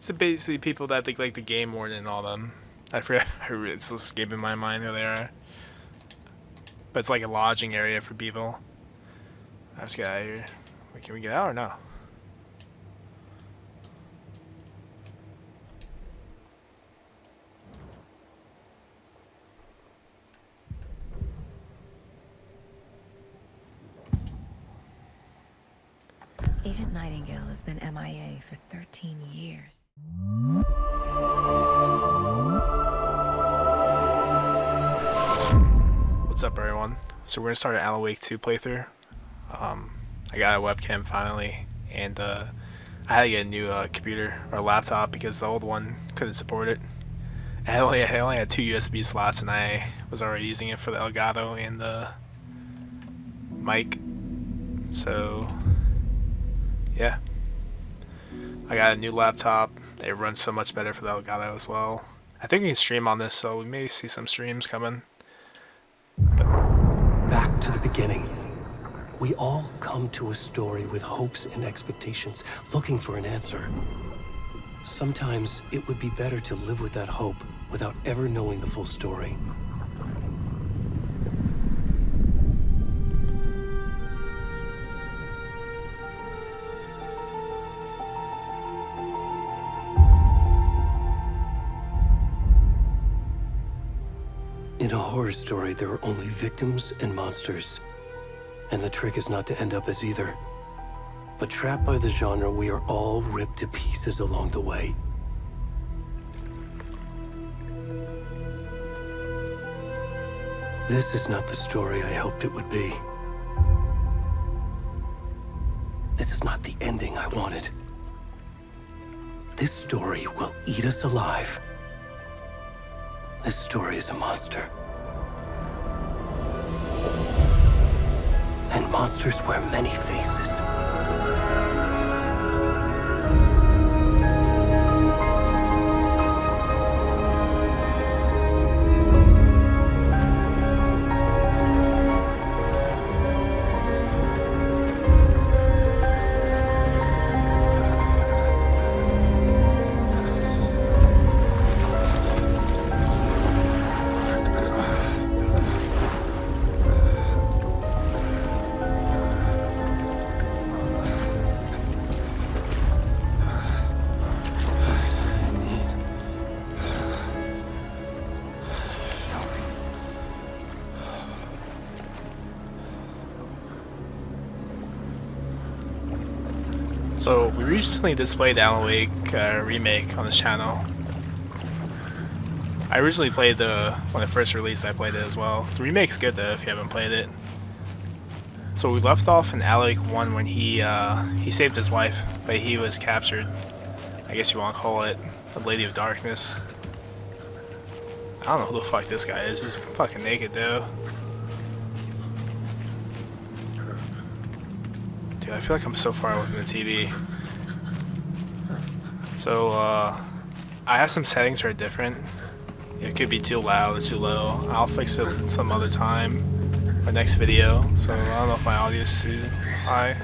So basically, people that think like the game more than all them. I forget. It's escaping my mind who they are. But it's like a lodging area for people. Let's get out of here. Wait, can we get out or no? Agent Nightingale has been MIA for 13 years. What's up, everyone? So we're gonna start an Alan Wake 2 playthrough. I got a webcam finally, and I had to get a new computer or laptop because the old one couldn't support it. I only had 2 USB slots, and I was already using it for the Elgato and the mic. So yeah, I got a new laptop. It runs so much better for the Elgato as well. I think we can stream on this, so we may see some streams coming. Back to the beginning. We all come to a story with hopes and expectations, looking for an answer. Sometimes it would be better to live with that hope without ever knowing the full story. In a horror story, there are only victims and monsters. And the trick is not to end up as either. But trapped by the genre, we are all ripped to pieces along the way. This is not the story I hoped it would be. This is not the ending I wanted. This story will eat us alive. This story is a monster. And monsters wear many faces. So we recently displayed Alan Wake remake on this channel. I originally played when it first released. I played it as well. The remake's good though if you haven't played it. So we left off in Alan Wake 1 when he saved his wife, but he was captured. I guess you want to call it a Lady of Darkness. I don't know who the fuck this guy is. He's fucking naked though. Dude, I feel like I'm so far away from the TV. So, I have some settings that are different. It could be too loud or too low. I'll fix it some other time, my next video. So, I don't know if my audio is too high.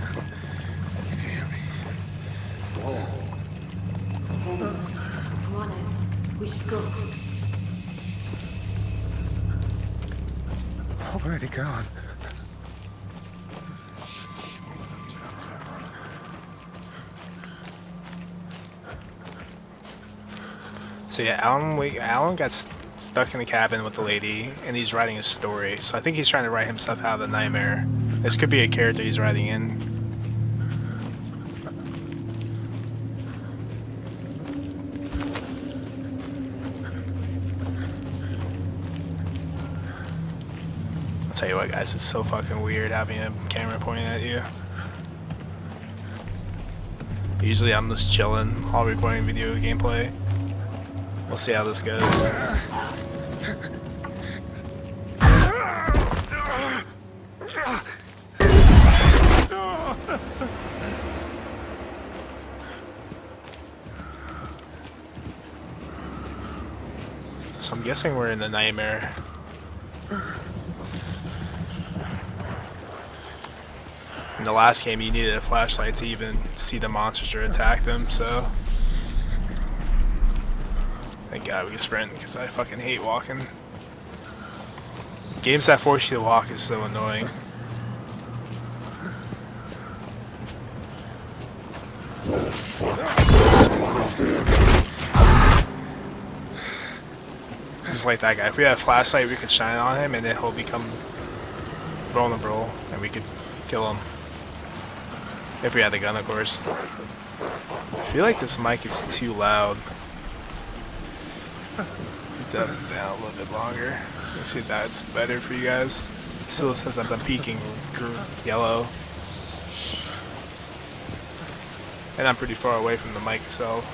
Come on, Ed. We should go. Already gone. So yeah, Alan got stuck in the cabin with the lady, and he's writing a story. So I think he's trying to write himself out of the nightmare. This could be a character he's writing in. I'll tell you what, guys, it's so fucking weird having a camera pointing at you. Usually I'm just chilling while recording video gameplay. We'll see how this goes. So I'm guessing we're in the nightmare. In the last game, you needed a flashlight to even see the monsters or attack them, so Thank God we can sprint, because I fucking hate walking. Games that force you to walk is so annoying. Just like that guy. If we had a flashlight, we could shine on him, and then he'll become vulnerable, and we could kill him. If we had the gun, of course. I feel like this mic is too loud. Put that down a little bit longer. Let's see if that's better for you guys. It still says I've been peaking yellow. And I'm pretty far away from the mic itself.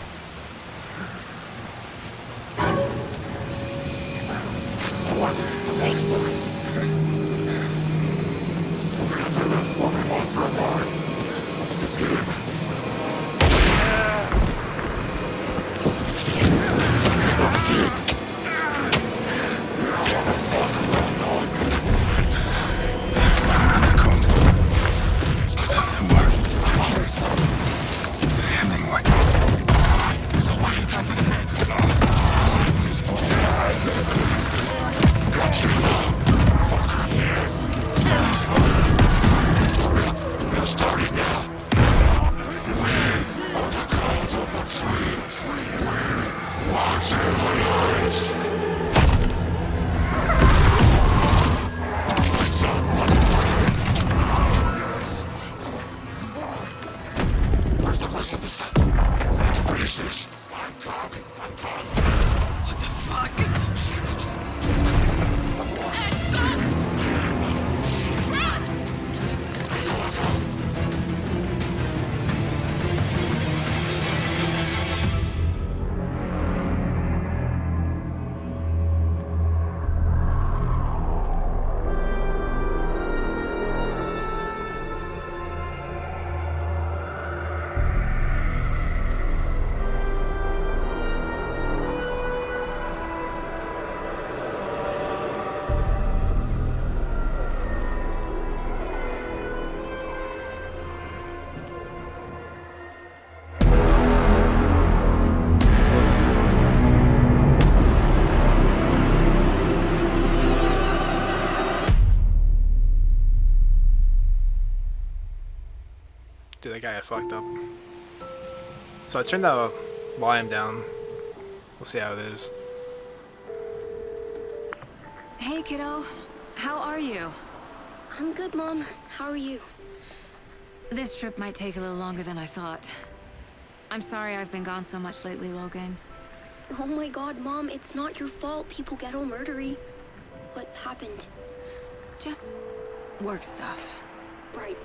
Dude, that guy got fucked up. So I turned the volume down. We'll see how it is. Hey, kiddo. How are you? I'm good, Mom. How are you? This trip might take a little longer than I thought. I'm sorry I've been gone so much lately, Logan. Oh my god, Mom, it's not your fault people get all murdery. What happened? Just work stuff. Right.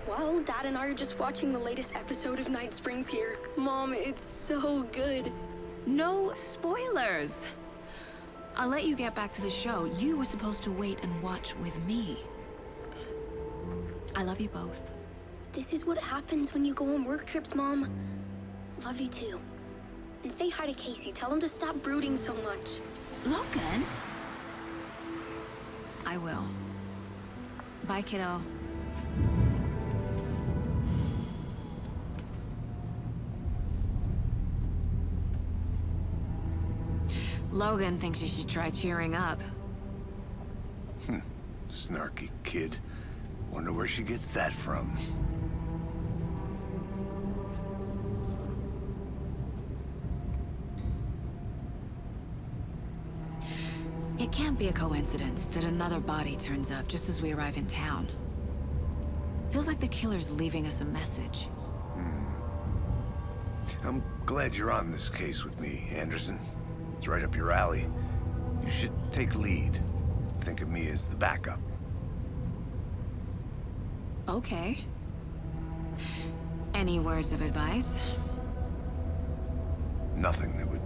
Well, Dad and I are just watching the latest episode of Night Springs here. Mom, it's so good. No spoilers! I'll let you get back to the show. You were supposed to wait and watch with me. I love you both. This is what happens when you go on work trips, Mom. Love you too. And say hi to Casey. Tell him to stop brooding so much. Logan? I will. Bye, kiddo. Logan thinks you should try cheering up. Snarky kid. Wonder where she gets that from. It can't be a coincidence that another body turns up just as we arrive in town. Feels like the killer's leaving us a message. I'm glad you're on this case with me, Anderson. It's right up your alley. You should take lead. Think of me as the backup. Okay. Any words of advice? Nothing that would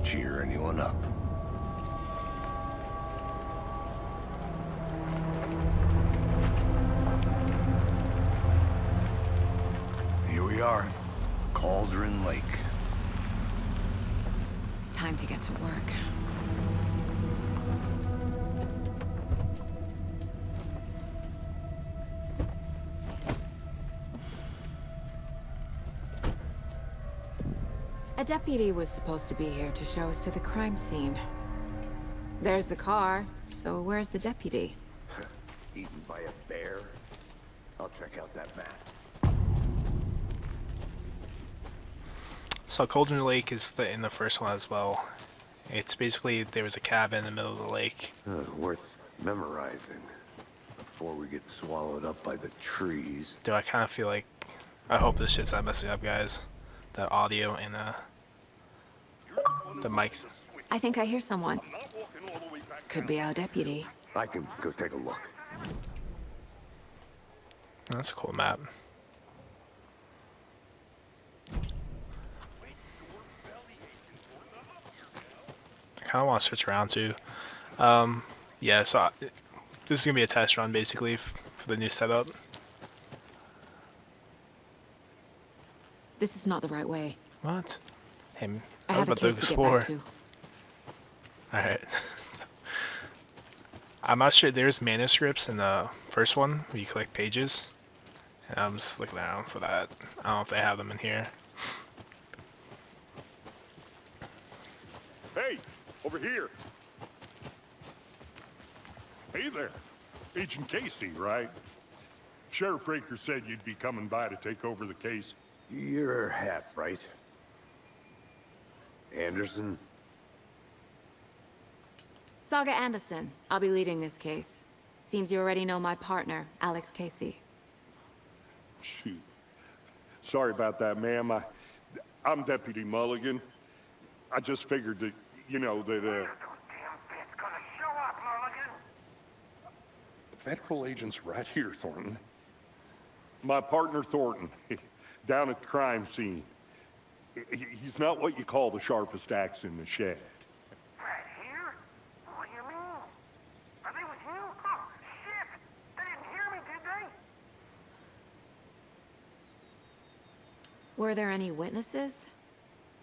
cheer anyone up. Here we are. Cauldron Lake. Time to get to work. A deputy was supposed to be here to show us to the crime scene. There's the car, so where's the deputy? Eaten by a bear? I'll check out that map. So Cauldron Lake is in the first one as well. It's basically there was a cabin in the middle of the lake. Worth memorizing before we get swallowed up by the trees. Dude, I kind of feel like I hope this shit's not messing up, guys. The audio and the mics. I think I hear someone. Could be our deputy. I can go take a look. That's a cool map. I kind of want to switch around too. Yeah, so this is gonna be a test run basically for the new setup. This is not the right way. What? Hey, I I'm have a about to case to get explore. back to. Alright. I'm not sure. There's manuscripts in the first one where you collect pages. And I'm just looking around for that. I don't know if they have them in here. Hey, over here. Hey there. Agent Casey, right? Sheriff Breaker said you'd be coming by to take over the case. You're half right. Anderson? Saga Anderson. I'll be leading this case. Seems you already know my partner, Alex Casey. Shoot. Sorry about that, ma'am. I'm Deputy Mulligan. I just figured that, you know, that, Federal agent's right here, Thornton. My partner, Thornton, down at the crime scene. He's not what you call the sharpest axe in the shed. Right here? What do you mean? Are they with you? Oh, shit! They didn't hear me, did they? Were there any witnesses?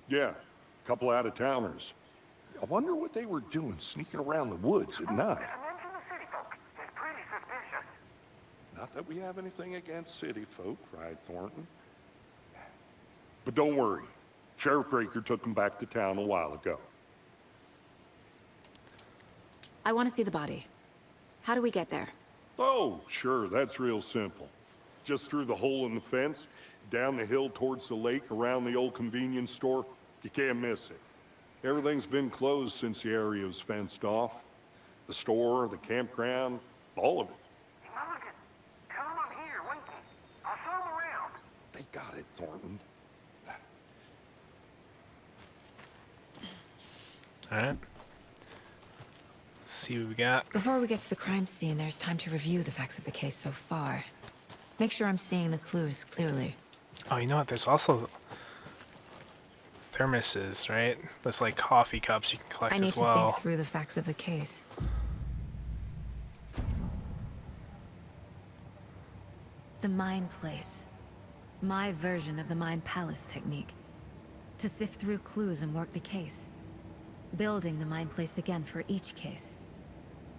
Yeah, a couple out-of-towners. I wonder what they were doing sneaking around the woods at night. Mention the city folk. It's pretty suspicious. Not that we have anything against city folk, right, Thornton? But don't worry. Sheriff Breaker took them back to town a while ago. I want to see the body. How do we get there? Oh, sure, that's real simple. Just through the hole in the fence, down the hill towards the lake, around the old convenience store. You can't miss it. Everything's been closed since the area was fenced off. The store, the campground, all of it. Mulligan, tell them I'm here, Winky. I'll show them around. They got it, Thornton. Alright. See what we got. Before we get to the crime scene, there's time to review the facts of the case so far. Make sure I'm seeing the clues clearly. Oh, you know what? There's also thermoses, right? There's like coffee cups you can I collect need as to well. think through the facts of the case. The Mind Place. My version of the Mind Palace technique. To sift through clues and work the case. Building the Mind Place again for each case.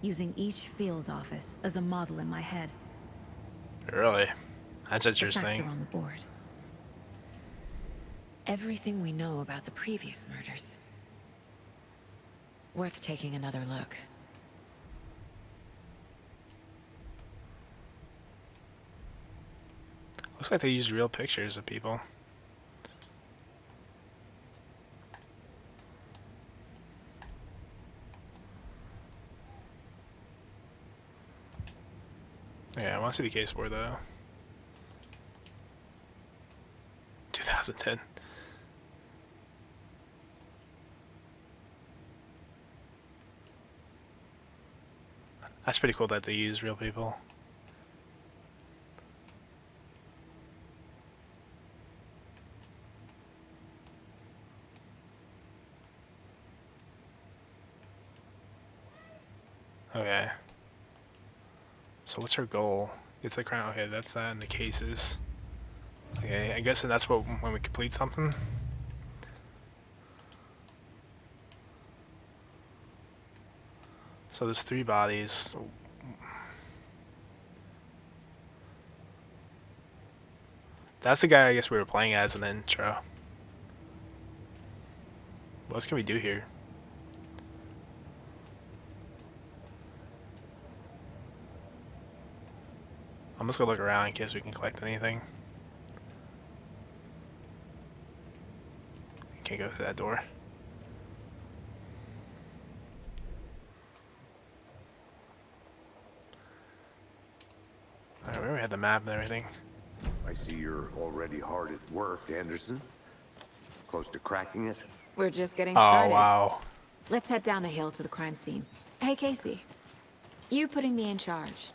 Using each field office as a model in my head. Really? That's The facts interesting. are on the board. Everything we know about the previous murders. Worth taking another look. Looks like they use real pictures of people. Yeah, I want to see the case board though. 2010. That's pretty cool that they use real people. Okay. So what's her goal? It's the crown. Okay, that's that in the cases. Okay, I guess that's what when we complete something. So there's 3 bodies. That's the guy I guess we were playing as in the intro. What else can we do here? I'm just gonna look around in case we can collect anything. Can't go through that door. Alright, we already had the map and everything. I see you're already hard at work, Anderson. Close to cracking it? We're just getting Oh, started. wow. Let's head down the hill to the crime scene. Hey, Casey. You putting me in charge.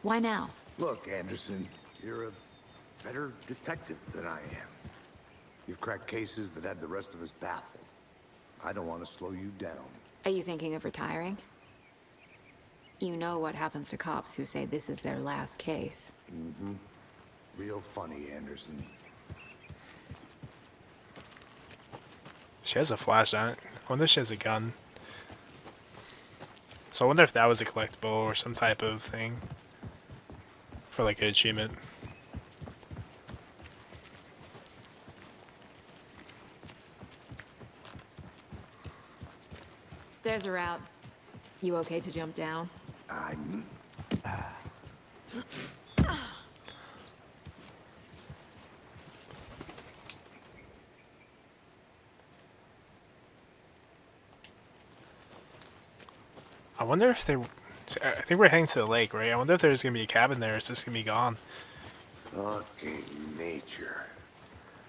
Why now? Look, Anderson, you're a better detective than I am. You've cracked cases that had the rest of us baffled. I don't want to slow you down. Are you thinking of retiring? You know what happens to cops who say this is their last case. Mm-hmm. Real funny, Anderson. She has a flashlight. I wonder if she has a gun. So I wonder if that was a collectible or some type of thing. For like an achievement. Stairs are out. You okay to jump down? I'm... I wonder if they... I think we're heading to the lake, right? I wonder if there's going to be a cabin there. It's just going to be gone. Fucking nature.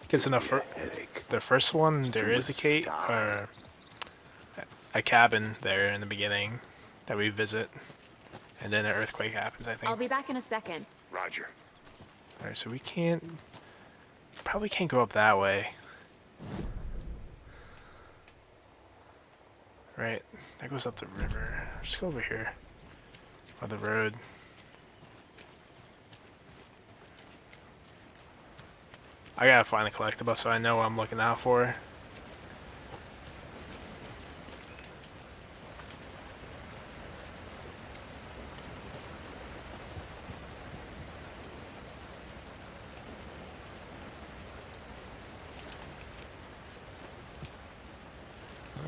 Because in the, Headache. the first one, there Too is a much cave, stuff. or a cabin there in the beginning that we visit. And then an earthquake happens, I think. I'll be back in a second. Roger. Alright, so we can't... Probably can't go up that way. Right, that goes up the river. Just go over here. Or the road. I gotta find a collectible so I know what I'm looking out for.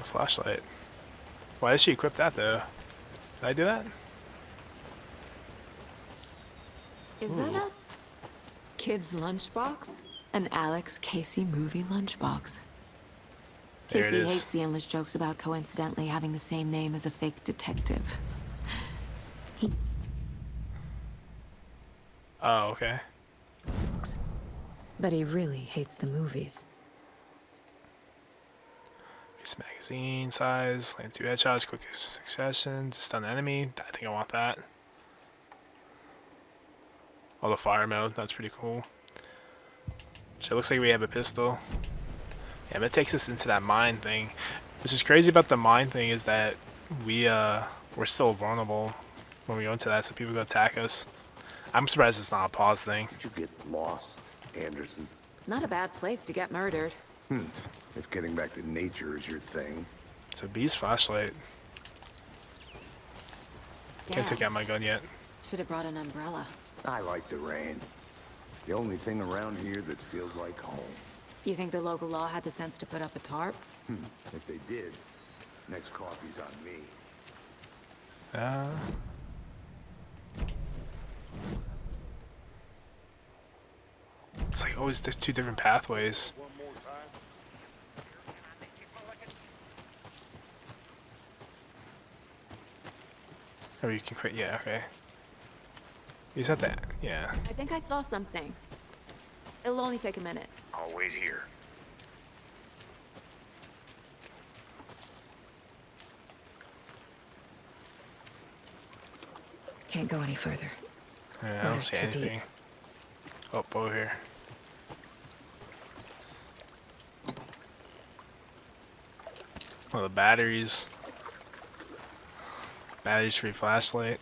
A flashlight. Why did she equip that though? Did I do that? Is that a kid's lunchbox? An Alex Casey movie lunchbox. There it Casey is. hates the endless jokes about coincidentally having the same name as a fake detective. Oh, okay. But he really hates the movies. Use magazine size, land 2 headshots, quick succession, stun enemy. I think I want that. Oh, the fire mode, that's pretty cool. So it looks like we have a pistol. Yeah, but it takes us into that mine thing. Which is crazy about the mine thing is that we're still vulnerable when we go into that, so people go attack us. I'm surprised it's not a pause thing. Did you get lost, Anderson? Not a bad place to get murdered. If getting back to nature is your thing. It's a beast flashlight. Can't take Damn. out my gun yet. Should have brought an umbrella. I like the rain. The only thing around here that feels like home. You think the local law had the sense to put up a tarp? If they did, next coffee's on me. It's like always two different pathways. Or you can quit. Yeah, okay. You said that. Yeah. I think I saw something. It'll only take a minute. I'll wait here. Can't go any further. I don't Water's see too deep. anything. Oh, over here. Oh, the batteries. Batteries free flashlight.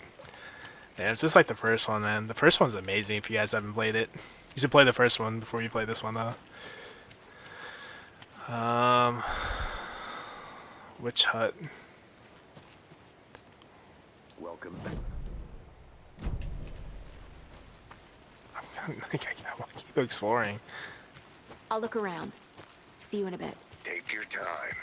Yeah, it's just like the first one, man. The first one's amazing if you guys haven't played it. You should play the first one before you play this one, though. Witch hut. Welcome back. I want to keep exploring. I'll look around. See you in a bit. Take your time.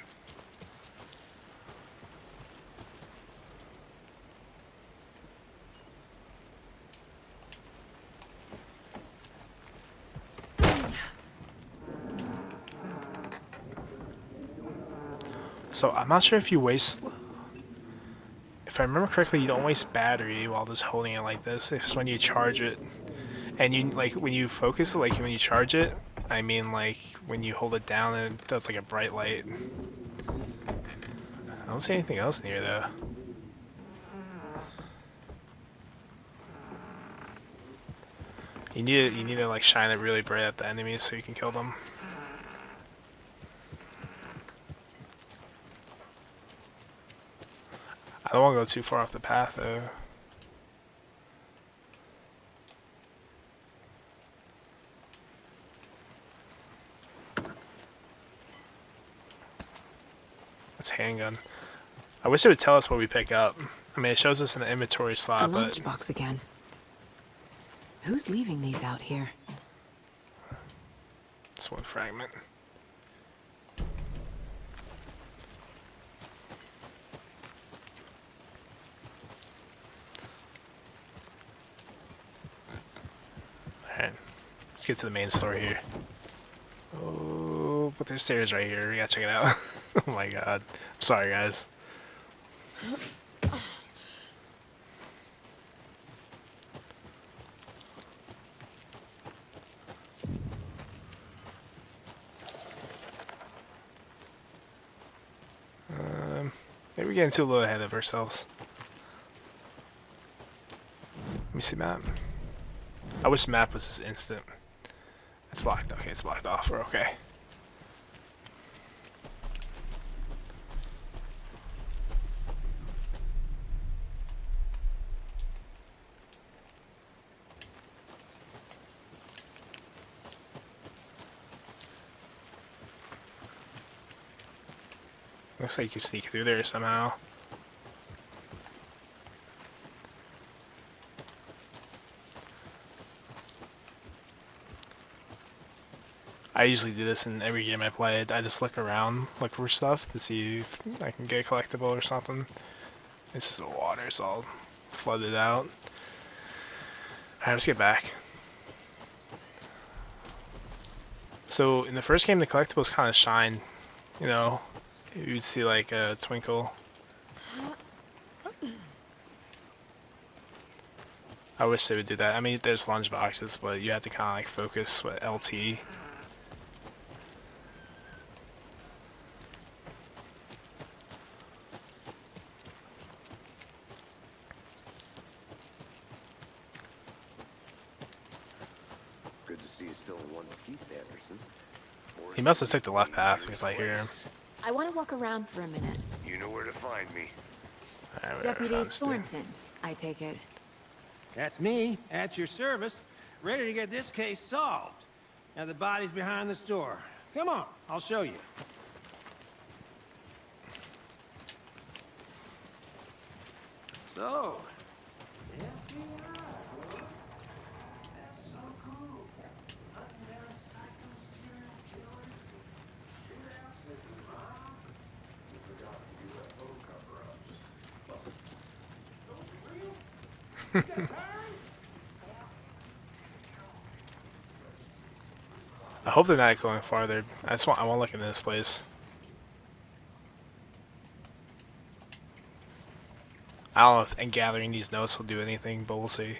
So I'm not sure if you waste. If I remember correctly, you don't waste battery while just holding it like this. It's when you charge it, and you like when you focus, like when you charge it. I mean, like when you hold it down and it does like a bright light. I don't see anything else in here though. You need to like shine it really bright at the enemies so you can kill them. I don't want to go too far off the path though. That's a handgun. I wish it would tell us what we pick up. I mean, it shows us in the inventory A slot, but lunchbox again. Who's leaving these out here? it's one fragment. Alright, let's get to the main store here. Oh, but there's stairs right here. We gotta check it out. Oh my god. I'm sorry, guys. Maybe we're getting too little ahead of ourselves. Let me see map. I wish map was just instant. It's blocked. Okay, it's blocked off. We're okay. Looks like you can sneak through there somehow. I usually do this in every game I play. I just look around, look for stuff to see if I can get a collectible or something. This is the water, so I'll flood it out. Alright, let's get back. So in the first game, the collectibles kind of shine, you know. You'd see like a twinkle. I wish they would do that. I mean, there's lunch boxes, but you have to kind of like focus with LT. Good to see you still in one piece, Anderson. He must have took the left path because I hear him. I want to walk around for a minute. You know where to find me. Alright, Deputy found this thing. Thornton, I take it. That's me, at your service, ready to get this case solved. Now the body's behind the store. Come on, I'll show you. So, I hope they're not going farther. I want to look into this place. I don't know if and gathering these notes will do anything, but we'll see.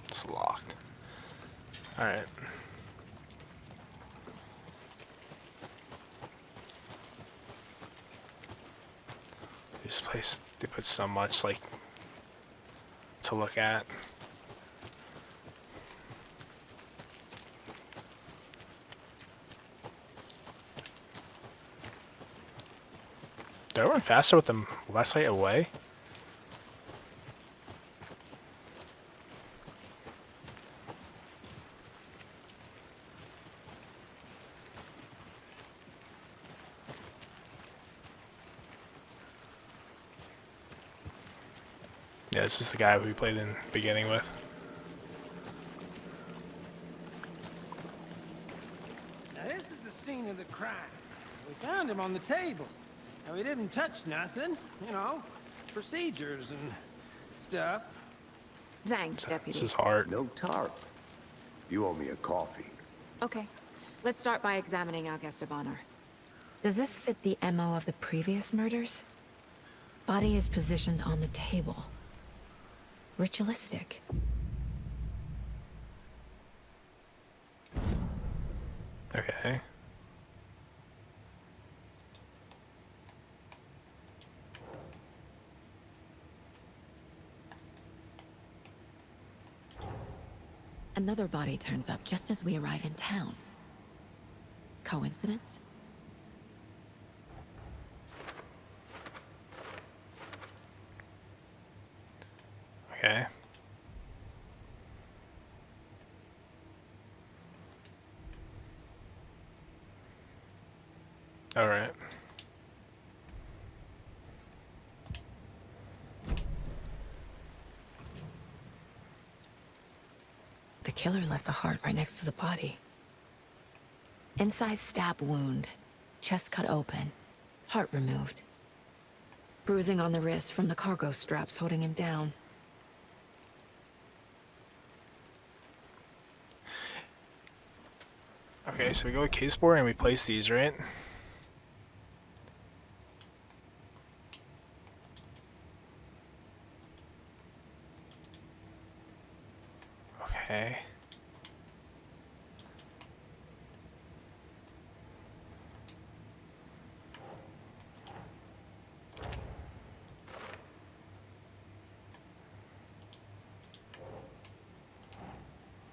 It's locked. Alright. This place, they put so much, like, to look at. Do I run faster with the left sight away? Yeah, this is the guy who we played in the beginning with. now this is the scene of the crime. We found him on the table. Now he didn't touch nothing, you know, procedures and stuff. Thanks, This Deputy. is hard. No tarp. You owe me a coffee. Okay. Let's start by examining our guest of honor. Does this fit the MO of the previous murders? Body is positioned on the table. Ritualistic. Okay. Another body turns up just as we arrive in town. Coincidence? Okay. All right. The killer left the heart right next to the body. Inside stab wound, chest cut open, heart removed. Bruising on the wrist from the cargo straps holding him down. Okay, so we go with case board and we place these, right? Okay.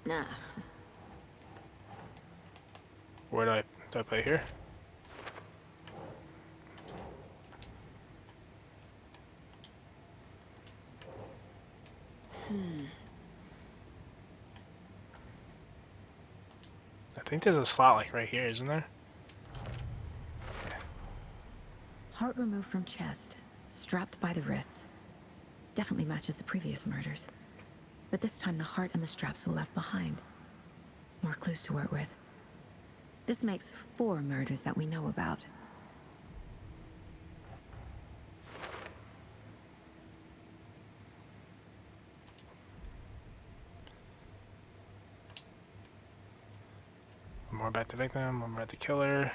Nah. Where do I play here? I think there's a slot like right here, isn't there? Heart removed from chest, strapped by the wrists. Definitely matches the previous murders. But this time the heart and the straps were left behind. More clues to work with. This makes 4 murders that we know about. One more about the victim, one more about the killer.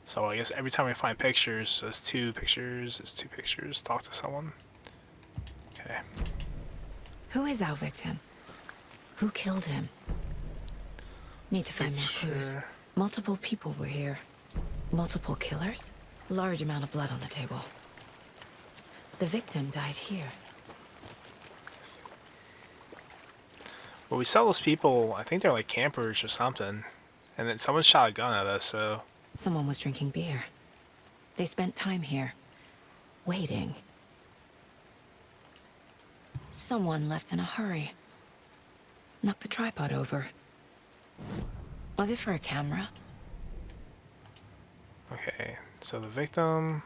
So I guess every time we find pictures, there's 2 pictures, there's 2 pictures, talk to someone. Okay. Who is our victim? Who killed him? Need to find more clues. Picture. Multiple people were here. Multiple killers? Large amount of blood on the table. The victim died here. Well, we saw those people, I think they're like campers or something. And then someone shot a gun at us, so... Someone was drinking beer. They spent time here. Waiting. Someone left in a hurry. Knocked the tripod over. Was it for a camera? Okay, so the victim...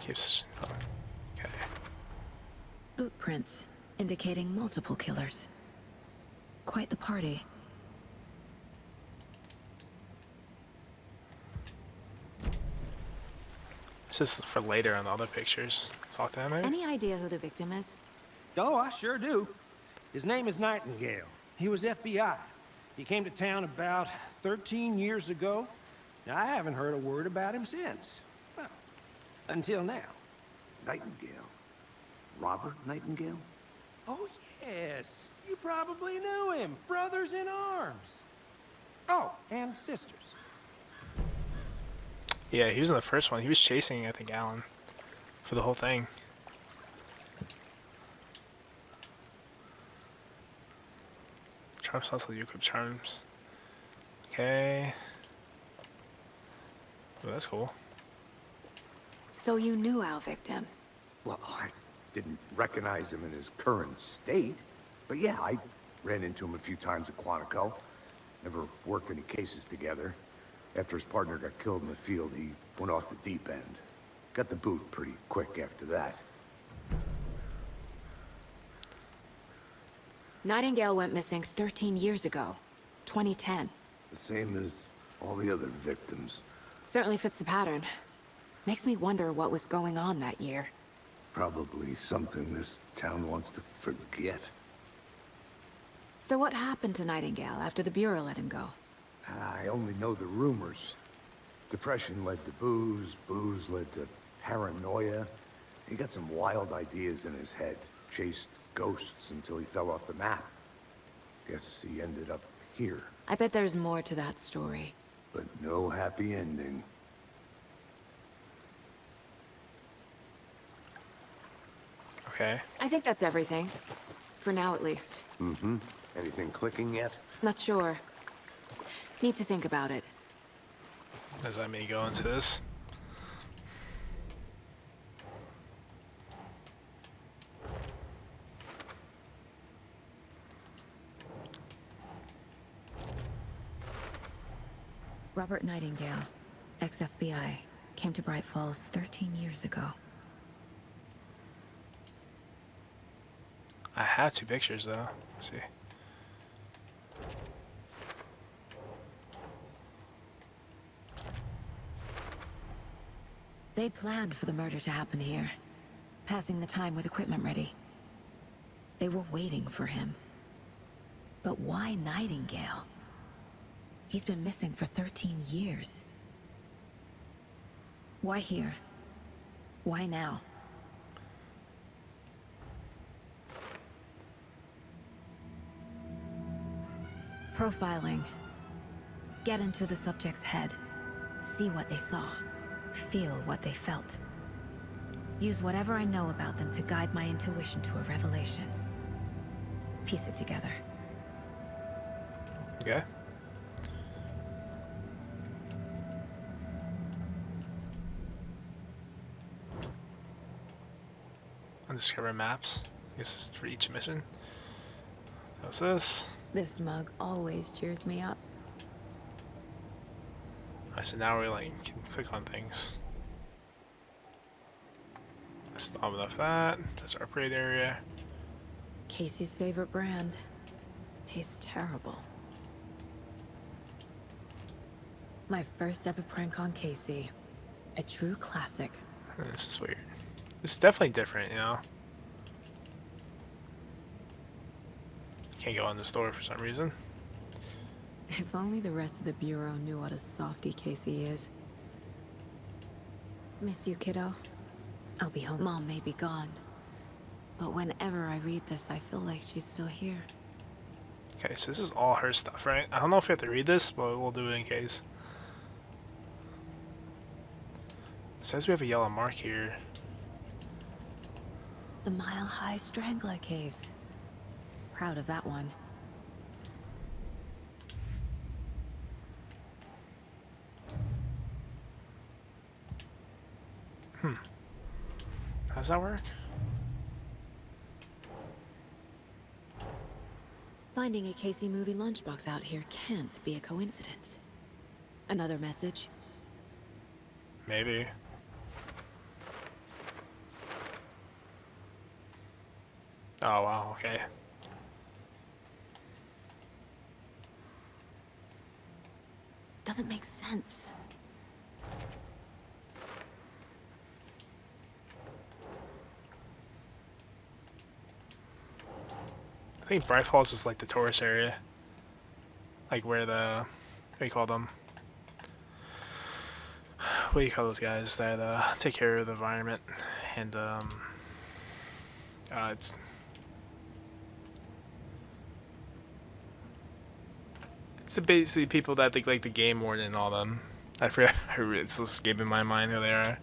Keeps... Okay. Boot prints, indicating multiple killers. Quite the party. This is for later on the other pictures. Talk to him, maybe? Any idea who the victim is? Oh, I sure do. His name is Nightingale. He was FBI. He came to town about 13 years ago. Now, I haven't heard a word about him since. Well, until now. Nightingale? Robert Nightingale? Oh, yes. You probably knew him. Brothers in arms. Oh, and sisters. Yeah, he was in the first one. He was chasing, I think, Alan for the whole thing. Charm slots let you equip charms. Okay. Oh, that's cool. So you knew our victim? Well, I didn't recognize him in his current state. But yeah, I ran into him a few times at Quantico. Never worked any cases together. After his partner got killed in the field, he went off the deep end. Got the boot pretty quick after that. Nightingale went missing 13 years ago. 2010. The same as all the other victims. Certainly fits the pattern. Makes me wonder what was going on that year. Probably something this town wants to forget. So what happened to Nightingale after the Bureau let him go? I only know the rumors. Depression led to booze, booze led to paranoia. He got some wild ideas in his head, chased ghosts until he fell off the map. Guess he ended up here, I bet there's more to that story. but no happy ending. Okay. I think that's everything. For now, at least. Mm-hmm. Anything clicking yet? Not sure. Need to think about it. Does that mean go into this? Robert Nightingale, ex-FBI, came to Bright Falls 13 years ago. I have 2 pictures though. Let's see. They planned for the murder to happen here, passing the time with equipment ready. They were waiting for him. But why Nightingale? He's been missing for 13 years. Why here? Why now? Profiling. Get into the subject's head. See what they saw. Feel what they felt. Use whatever I know about them to guide my intuition to a revelation. Piece it together. Okay. Undiscovered maps. I guess it's for each mission. How's this? This mug always cheers me up. Alright, so now we like can click on things. That's not enough of that. That's our upgrade area. Casey's favorite brand. Tastes terrible. My first ever prank on Casey. A true classic. This is weird. This is definitely different, you know? Can't go in the store for some reason. If only the rest of the Bureau knew what a softie Casey is. Miss you, kiddo. I'll be home. Mom may be gone. But whenever I read this, I feel like she's still here. Okay, so this is all her stuff, right? I don't know if we have to read this, but we'll do it in case. It says we have a yellow mark here. The Mile High Strangler case. Proud of that one. How does that work? Finding a Casey movie lunchbox out here can't be a coincidence. Another message? Maybe. Oh wow, okay. Doesn't make sense. I think Bright Falls is like the tourist area. Like where the, what do you call them? What do you call those guys that take care of the environment? And it's basically people that think like the game more than all them. I forget, it's escaping my mind who they are.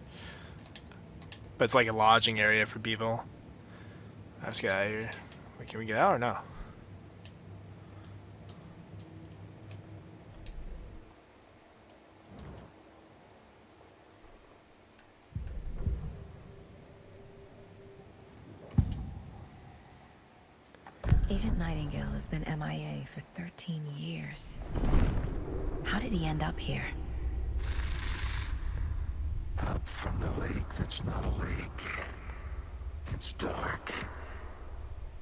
But it's like a lodging area for people. I just get out of here. Wait, can we get out or no? Agent Nightingale has been MIA for 13 years. How did he end up here? from the lake that's not a lake. It's dark.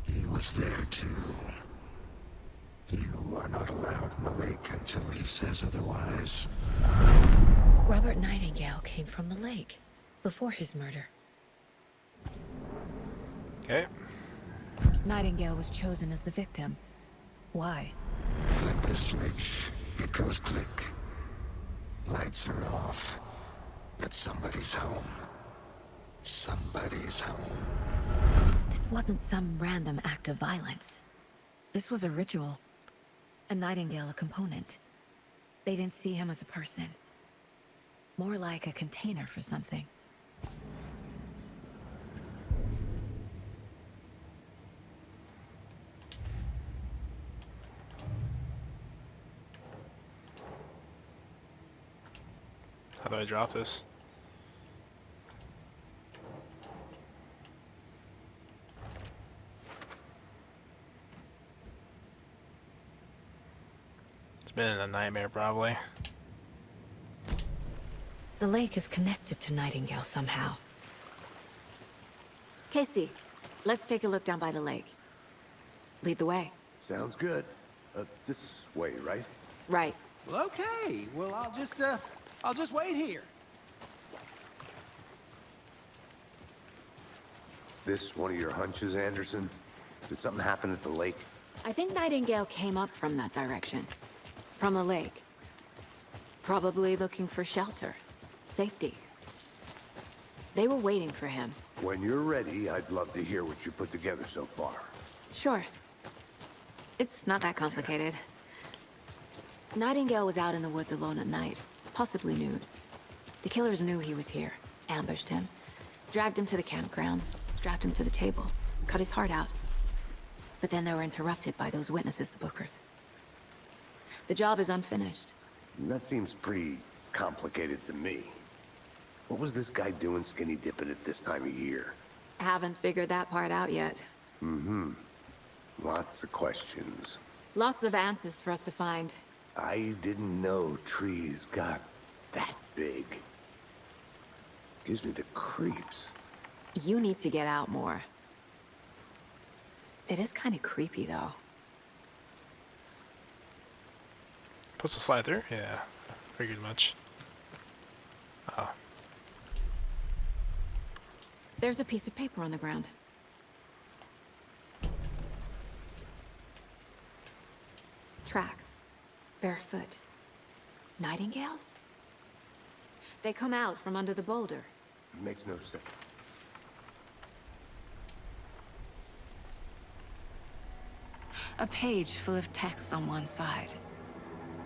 He was there too. You are not allowed in the lake until he says otherwise. Robert Nightingale came from the lake before his murder. Okay. Nightingale was chosen as the victim. Why? Flip the switch. It goes click. Lights are off. But somebody's home. Somebody's home. This wasn't some random act of violence. This was a ritual. A Nightingale a component. They didn't see him as a person. More like a container for something. How do I drop this? It's been a nightmare, probably. The lake is connected to Nightingale somehow. Casey, let's take a look down by the lake. Lead the way. Sounds good. This way, right? Right. Well, okay. Well, I'll just wait here. This one of your hunches, Anderson? Did something happen at the lake? I think Nightingale came up from that direction. From the lake. Probably looking for shelter. Safety. They were waiting for him. When you're ready, I'd love to hear what you put together so far. Sure. It's not that complicated. Nightingale was out in the woods alone at night, possibly nude. The killers knew he was here, ambushed him, dragged him to the campgrounds, strapped him to the table, cut his heart out. But then they were interrupted by those witnesses, the Bookers. The job is unfinished. That seems pretty complicated to me. What was this guy doing skinny dipping at this time of year? Haven't figured that part out yet. Mm-hmm. Lots of questions. Lots of answers for us to find. I didn't know trees got that big. Gives me the creeps. You need to get out more. It is kind of creepy, though. Supposed to slide through? Yeah, figured much. Oh. There's a piece of paper on the ground. Tracks. Barefoot. Nightingales? They come out from under the boulder. Makes no sense. A page full of text on one side.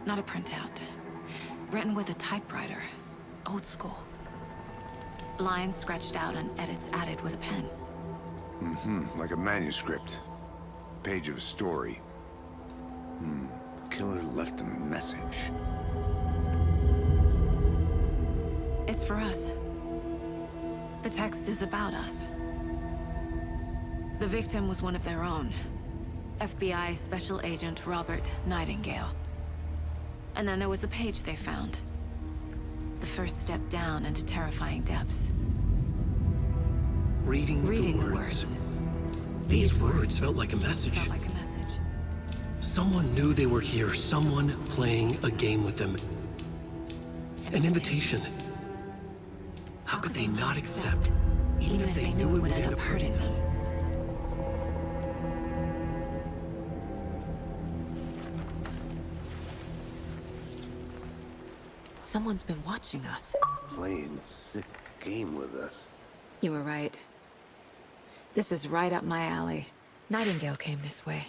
Not a printout. Written with a typewriter. Old school. Lines scratched out and edits added with a pen. Mm-hmm. Like a manuscript. Page of a story. The killer left a message. It's for us. The text is about us. The victim was one of their own. FBI Special Agent Robert Nightingale. And then there was the page they found. The first step down into terrifying depths. Reading the words. These words felt like a message. Felt like a message. Someone knew they were here. Someone playing a game with them. An invitation. How could they not accept, even if they knew it would end up hurting them? Someone's been watching us. Playing a sick game with us. You were right. This is right up my alley. Nightingale came this way.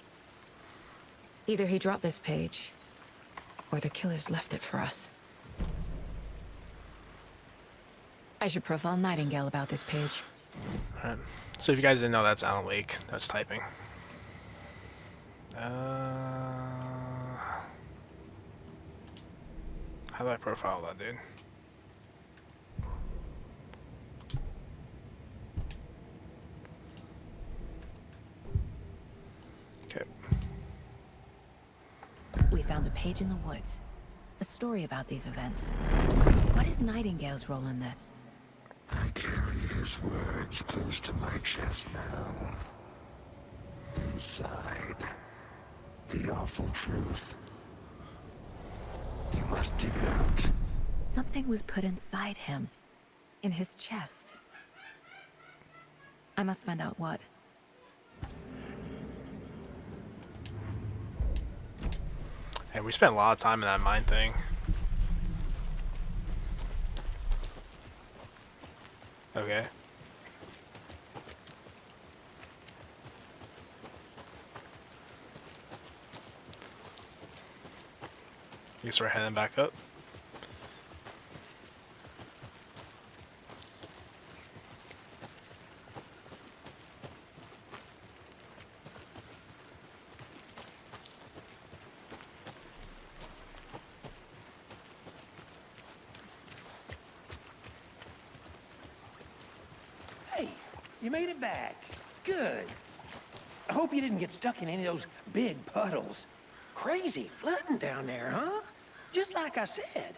Either he dropped this page, or the killers left it for us. I should profile Nightingale about this page. Alright. So if you guys didn't know, that's Alan Wake. That's typing. How do I profile that dude? Okay. We found a page in the woods. A story about these events. What is Nightingale's role in this? those words close to my chest now. Inside, the awful truth. You must dig it out. Something was put inside him. In his chest. I must find out what. And we spent a lot of time in that mine thing. Okay. I guess we're heading back up. Hey, you made it back. Good. I hope you didn't get stuck in any of those big puddles. Crazy flooding down there, huh? Just like I said.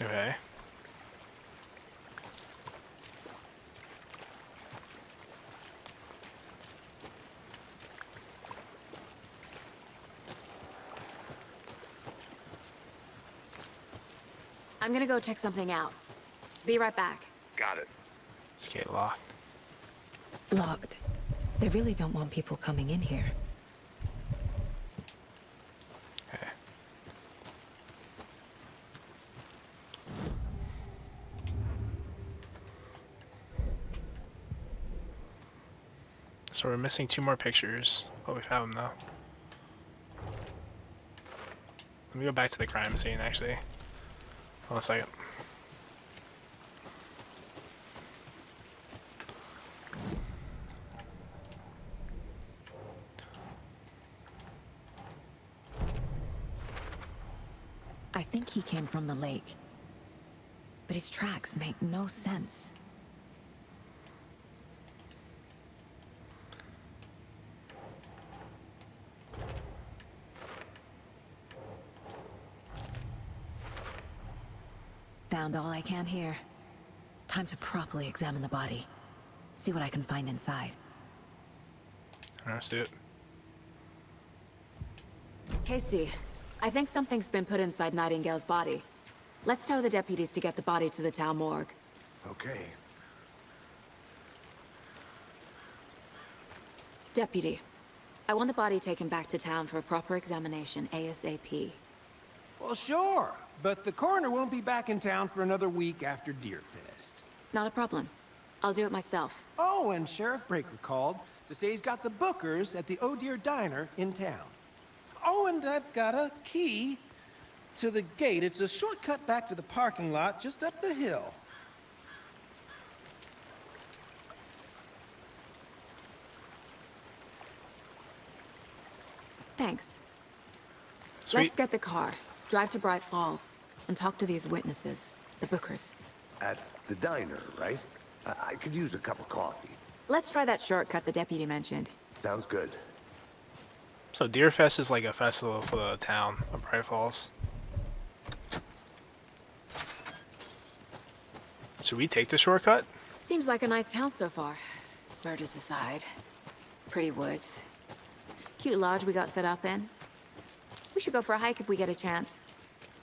Okay. I'm gonna go check something out. Be right back. Got it. Let's get locked. Locked. They really don't want people coming in here. Okay. So we're missing 2 more pictures. Oh, we found them though. Let me go back to the crime scene actually. Hold on a second. I think he came from the lake. But his tracks make no sense. Found all I can here. Time to properly examine the body. See what I can find inside. Alright, let's do it. Casey, I think something's been put inside Nightingale's body. Let's tell the deputies to get the body to the town morgue. Okay. Deputy, I want the body taken back to town for a proper examination ASAP. Well, sure. But the coroner won't be back in town for another week after Deerfest. Not a problem. I'll do it myself. Oh, and Sheriff Breaker called to say he's got the Bookers at the Oh Dear Diner in town. Oh, and I've got a key to the gate. It's a shortcut back to the parking lot just up the hill. Thanks. Sweet. Let's get the car, drive to Bright Falls, and talk to these witnesses, the Bookers. At the diner, right? I could use a cup of coffee. Let's try that shortcut the deputy mentioned. Sounds good. So Deerfest is like a festival for the town of Bright Falls. Should we take the shortcut? Seems like a nice town so far. Murders aside. Pretty woods. Cute lodge we got set up in. We should go for a hike if we get a chance.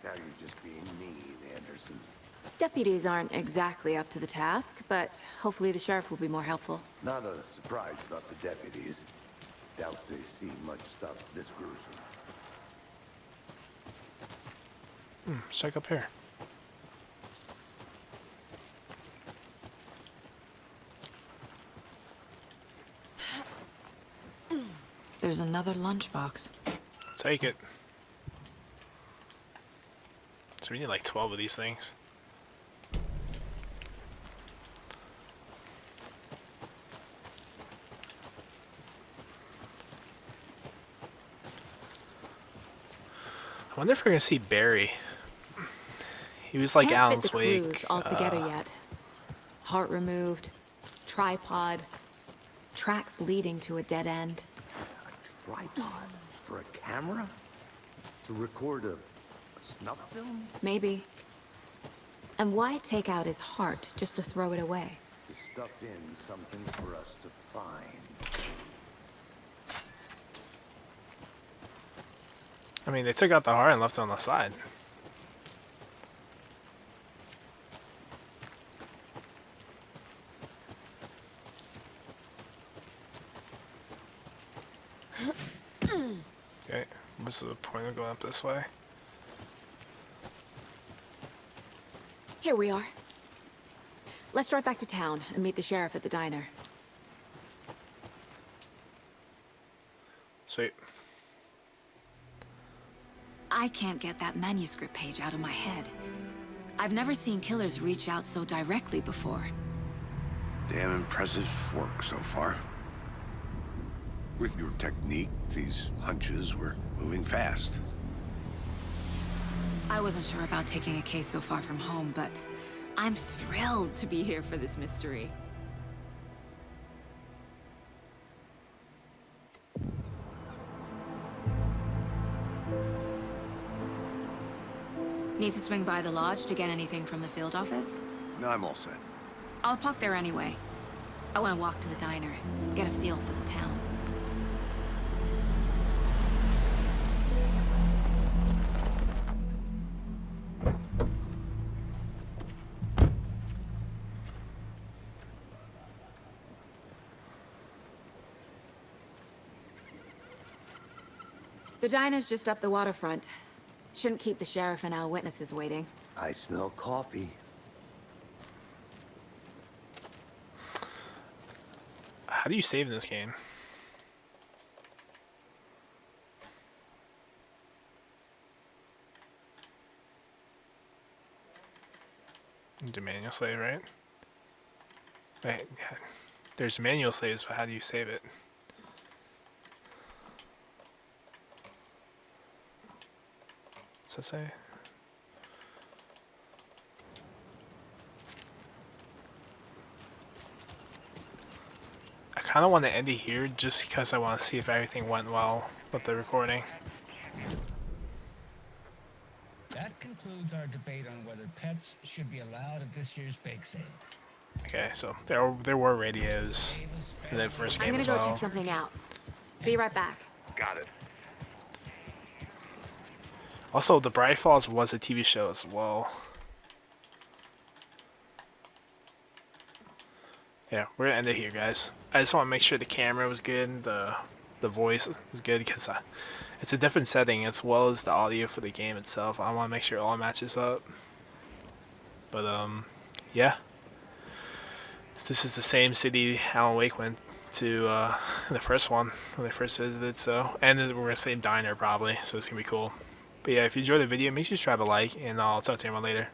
Now you're just being mean, Anderson. Deputies aren't exactly up to the task, but hopefully the sheriff will be more helpful. Not a surprise about the deputies. Doubt they see much stuff this gruesome. Let's check up here. There's another lunchbox. Take it. So we need like 12 of these things. I wonder if we're gonna see Barry. He was like Can't Alan's fit the Wake. clues all together yet. Heart removed, tripod, tracks leading to a dead end. A tripod? For a camera? To record a Snuff film? Maybe. And why take out his heart just to throw it away? To stuff in something for us to find. I mean, they took out the heart and left it on the side. Okay, what's the point of going up this way? Here we are. Let's drive back to town and meet the sheriff at the diner. Sweet. I can't get that manuscript page out of my head. I've never seen killers reach out so directly before. Damn impressive work so far. With your technique, these hunches were moving fast. I wasn't sure about taking a case so far from home, but I'm thrilled to be here for this mystery. Need to swing by the lodge to get anything from the field office? No, I'm all set. I'll park there anyway. I want to walk to the diner, get a feel for the town. The diner's just up the waterfront. Shouldn't keep the sheriff and our witnesses waiting. I smell coffee. How do you save in this game? Do manual save, right? Wait, yeah. There's manual saves, but how do you save it? What's that say? I kind of want to end it here just because I want to see if everything went well with the recording. That concludes our debate on whether pets should be allowed at this year's bake sale. Okay, so there were radios in the first game I'm as gonna well. go check something out. Be right back. Got it. Also, The Bright Falls was a TV show as well. Yeah, we're gonna end it here, guys. I just want to make sure the camera was good, the voice was good, because it's a different setting as well as the audio for the game itself. I want to make sure it all matches up. But yeah, this is the same city Alan Wake went to in the first one when they first visited. So, and we're gonna same diner probably, so it's gonna be cool. But yeah, if you enjoyed the video, make sure you drop a like, and I'll talk to you about later.